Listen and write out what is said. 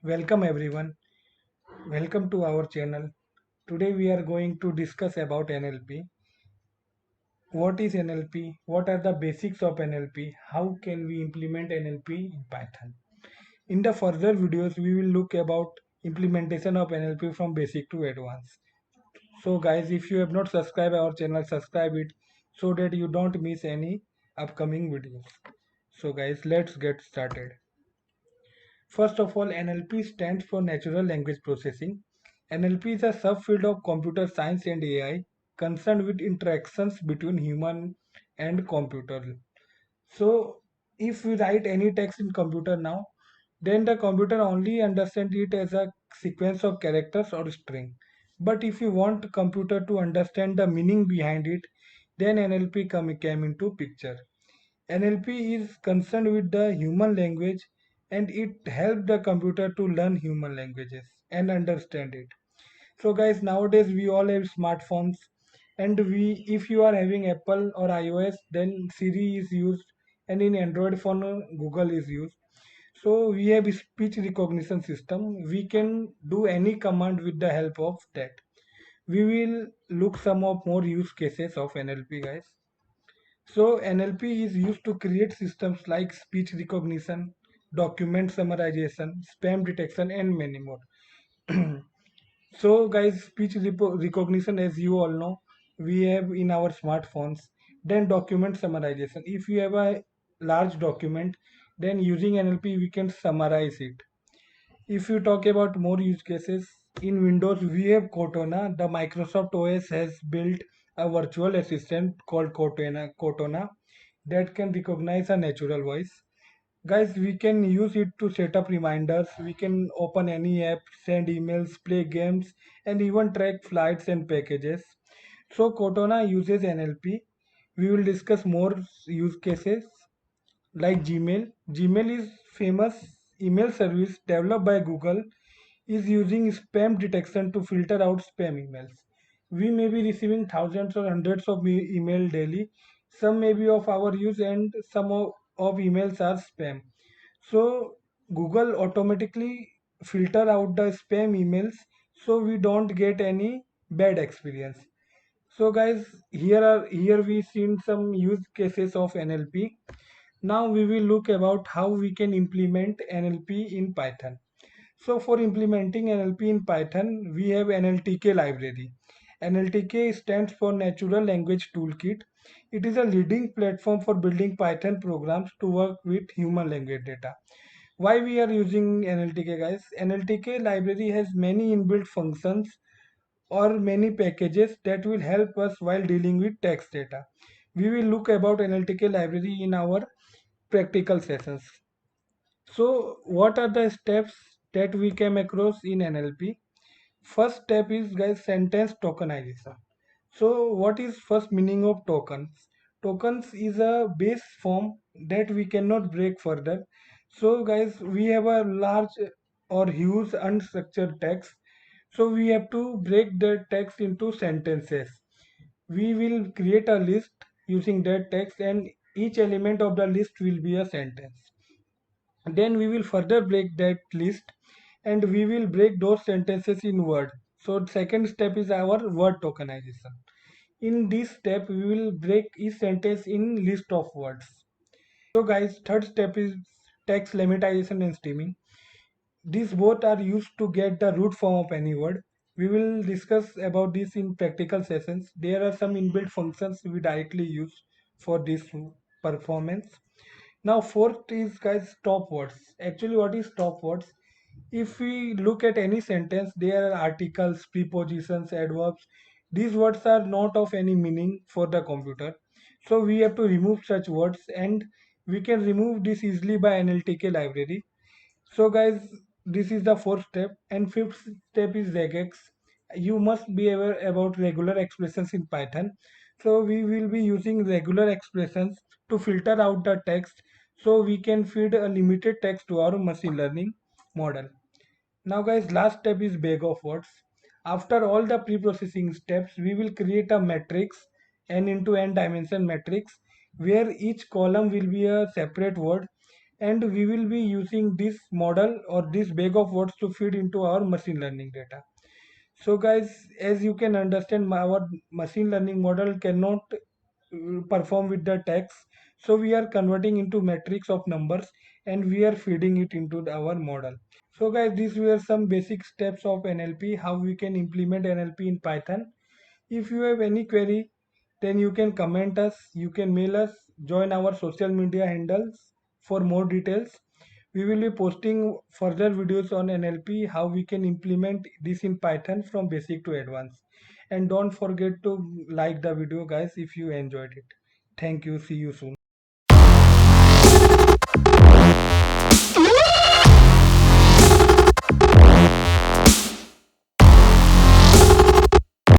Welcome everyone. Welcome to our channel. Today we are going to discuss about NLP. What is NLP? What are the basics of NLP? How can we implement NLP in Python? In the further videos we will look about implementation of NLP from basic to advanced. So guys, if you have not subscribed our channel, subscribe it so that you don't miss any upcoming videos. So guys, let's get started. First of all, NLP stands for Natural Language Processing. NLP is a subfield of computer science and AI concerned with interactions between human and computer. So, if we write any text in computer now, then the computer only understands it as a sequence of characters or string. But if you want computer to understand the meaning behind it, then NLP came into picture. NLP is concerned with the human language and it helps the computer to learn human languages and understand it. So guys, nowadays we all have smartphones and we if you are having Apple or iOS, then Siri is used, and in Android phone Google is used. So we have a speech recognition system. We can do any command with the help of that. We will look some of more use cases of NLP, guys. So NLP is used to create systems like speech recognition, document summarization, spam detection, and many more. So guys, recognition, as you all know, we have in our smartphones. Then document summarization. If you have a large document, then using NLP we can summarize it. If you talk about more use cases, in Windows we have Cortana. The Microsoft OS has built a virtual assistant called Cortana that can recognize a natural voice. Guys, we can use it to set up reminders. We can open any app, send emails, play games, and even track flights and packages. So Cortana uses NLP. We will discuss more use cases like Gmail. Gmail is famous email service developed by Google is using spam detection to filter out spam emails. We may be receiving thousands or hundreds of email daily. Some may be of our use and some of emails are spam. So Google automatically filter out the spam emails so we don't get any bad experience. So guys, here we seen some use cases of NLP. Now we will look about how we can implement NLP in Python. So for implementing NLP in Python, we have NLTK library. NLTK stands for Natural Language Toolkit. It is a leading platform for building Python programs to work with human language data. Why we are using NLTK, guys? NLTK library has many inbuilt functions or many packages that will help us while dealing with text data. We will look about NLTK library in our practical sessions. So what are the steps that we came across in NLP? First step is, guys, sentence tokenization. So what is first meaning of tokens? Tokens is a base form that we cannot break further. So guys, we have a large or huge unstructured text. So we have to break the text into sentences. We will create a list using that text and each element of the list will be a sentence. Then we will further break that list and we will break those sentences in word. So second step is our word tokenization. In this step we will break each sentence in list of words. So guys, third step is text lemmatization and streaming. These both are used to get the root form of any word. We will discuss about this in practical sessions. There are some inbuilt functions we directly use for this performance. Now fourth is, guys, stop words. Actually, what is stop words? If we look at any sentence, there are articles, prepositions, adverbs. These words are not of any meaning for the computer. So we have to remove such words and we can remove this easily by NLTK library. So guys, this is the fourth step, and fifth step is regex. You must be aware about regular expressions in Python. So we will be using regular expressions to filter out the text so we can feed a limited text to our machine learning model. Now guys, last step is bag of words. After all the pre-processing steps, we will create a matrix, n into n dimension matrix, where each column will be a separate word. and we will be using this model or this bag of words to feed into our machine learning data. So guys, as you can understand, our machine learning model cannot perform with the text, so we are converting into matrix of numbers and we are feeding it into our model. So guys, these were some basic steps of NLP, how we can implement NLP in Python. If you have any query, then you can comment us, you can mail us, join our social media handles for more details. We will be posting further videos on NLP, how we can implement this in Python from basic to advanced. And don't forget to like the video guys if you enjoyed it. Thank you. See you soon.